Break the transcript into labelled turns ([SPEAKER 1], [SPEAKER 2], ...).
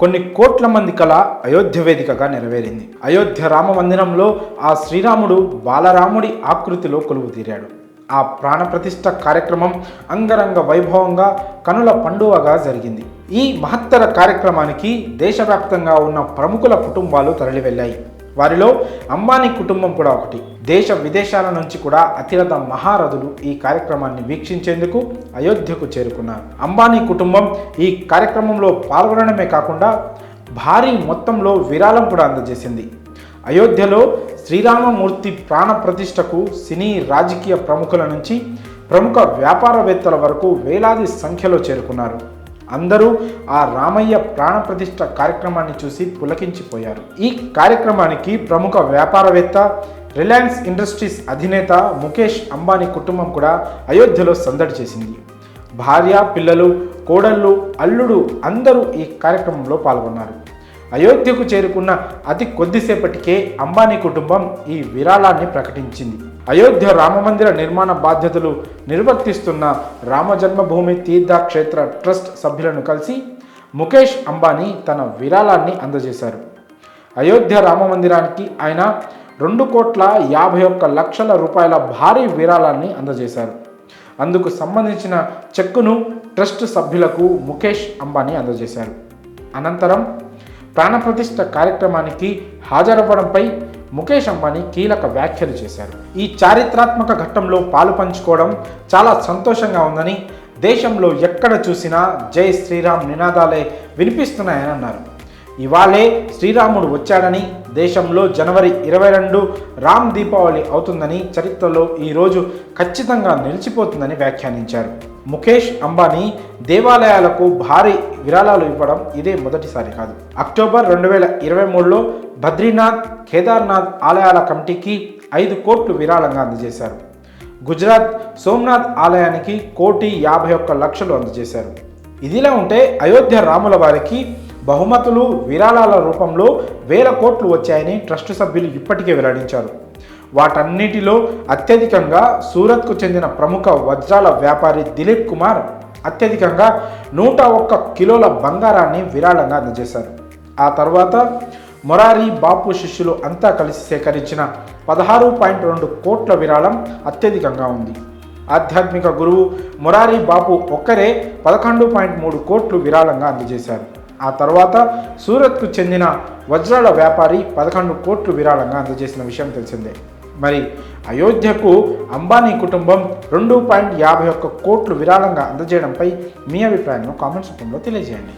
[SPEAKER 1] కొన్ని కోట్ల మంది కళ అయోధ్య వేదికగా నెరవేరింది. అయోధ్య రామ మందిరంలో ఆ శ్రీరాముడు బాలరాముడి ఆకృతిలో కొలువు తీరాడు. ఆ ప్రాణప్రతిష్ఠ కార్యక్రమం అంగరంగ వైభవంగా కనుల పండువగా జరిగింది. ఈ మహత్తర కార్యక్రమానికి దేశవ్యాప్తంగా ఉన్న ప్రముఖుల కుటుంబాలు తరలివెళ్లాయి. వారిలో అంబానీ కుటుంబం కూడా ఒకటి. దేశ విదేశాల నుంచి కూడా అతిరథ మహారథులు ఈ కార్యక్రమాన్ని వీక్షించేందుకు అయోధ్యకు చేరుకున్నారు. అంబానీ కుటుంబం ఈ కార్యక్రమంలో పాల్గొనడమే కాకుండా భారీ మొత్తంలో విరాళం కూడా అందజేసింది. అయోధ్యలో శ్రీరామమూర్తి ప్రాణ ప్రతిష్టకు సినీ రాజకీయ ప్రముఖుల నుంచి ప్రముఖ వ్యాపారవేత్తల వరకు వేలాది సంఖ్యలో చేరుకున్నారు. అందరూ ఆ రామయ్య ప్రాణప్రతిష్ఠ కార్యక్రమాన్ని చూసి పులకించిపోయారు. ఈ కార్యక్రమానికి ప్రముఖ వ్యాపారవేత్త, రిలయన్స్ ఇండస్ట్రీస్ అధినేత ముఖేష్ అంబానీ కుటుంబం కూడా అయోధ్యలో సందడి చేసింది. భార్య, పిల్లలు, కోడళ్ళు, అల్లుడు అందరూ ఈ కార్యక్రమంలో పాల్గొన్నారు. అయోధ్యకు చేరుకున్న అతి కొద్దిసేపటికే అంబానీ కుటుంబం ఈ విరాళాన్ని ప్రకటించింది. అయోధ్య రామమందిర నిర్మాణ బాధ్యతలు నిర్వర్తిస్తున్న రామజన్మభూమి తీర్థక్షేత్ర ట్రస్ట్ సభ్యులను కలిసి ముఖేష్ అంబానీ తన విరాళాన్ని అందజేశారు. అయోధ్య రామమందిరానికి ఆయన 2,51,00,000 రూపాయల భారీ విరాళాన్ని అందజేశారు. అందుకు సంబంధించిన చెక్కును ట్రస్ట్ సభ్యులకు ముఖేష్ అంబానీ అందజేశారు. అనంతరం ప్రాణప్రతిష్ఠ కార్యక్రమానికి హాజరవ్వడంపై ముఖేష్ అంబానీ కీలక వ్యాఖ్యలు చేశారు. ఈ చారిత్రాత్మక ఘట్టంలో పాలు పంచుకోవడం చాలా సంతోషంగా ఉందని, దేశంలో ఎక్కడ చూసినా జై శ్రీరామ్ నినాదాలే వినిపిస్తున్నాయని అన్నారు. ఇవాళే శ్రీరాముడు వచ్చాడని, దేశంలో జనవరి 22 రామ్ దీపావళి అవుతుందని, చరిత్రలో ఈరోజు ఖచ్చితంగా నిలిచిపోతుందని వ్యాఖ్యానించారు. ముఖేష్ అంబానీ దేవాలయాలకు భారీ విరాళాలు ఇవ్వడం ఇదే మొదటిసారి కాదు. అక్టోబర్ 2023లో బద్రీనాథ్, కేదార్నాథ్ ఆలయాల కమిటీకి 5 కోట్లు విరాళంగా అందజేశారు. గుజరాత్ సోమనాథ్ ఆలయానికి 1,51,00,000 అందజేశారు. ఇదిలా ఉంటే అయోధ్య రాముల వారికి బహుమతులు, విరాళాల రూపంలో వేల కోట్లు వచ్చాయని ట్రస్టు సభ్యులు ఇప్పటికే వెల్లడించారు. వాటన్నిటిలో అత్యధికంగా సూరత్కు చెందిన ప్రముఖ వజ్రాల వ్యాపారి దిలీప్ కుమార్ అత్యధికంగా 101 కిలోల బంగారాన్ని విరాళంగా అందజేశారు. ఆ తర్వాత మొరారి బాపు శిష్యులు అంతా కలిసి సేకరించిన 16.2 కోట్ల విరాళం అత్యధికంగా ఉంది. ఆధ్యాత్మిక గురువు మొరారి బాపు ఒక్కరే 11.3 కోట్లు విరాళంగా అందజేశారు. ఆ తర్వాత సూరత్కు చెందిన వజ్రాల వ్యాపారి 11 కోట్లు విరాళంగా అందజేసిన విషయం తెలిసిందే. మరి అయోధ్యకు అంబానీ కుటుంబం 2.51 కోట్లు విరాళంగా అందజేయడంపై మీ అభిప్రాయాన్ని కామెంట్స్ రూపంలో తెలియజేయండి.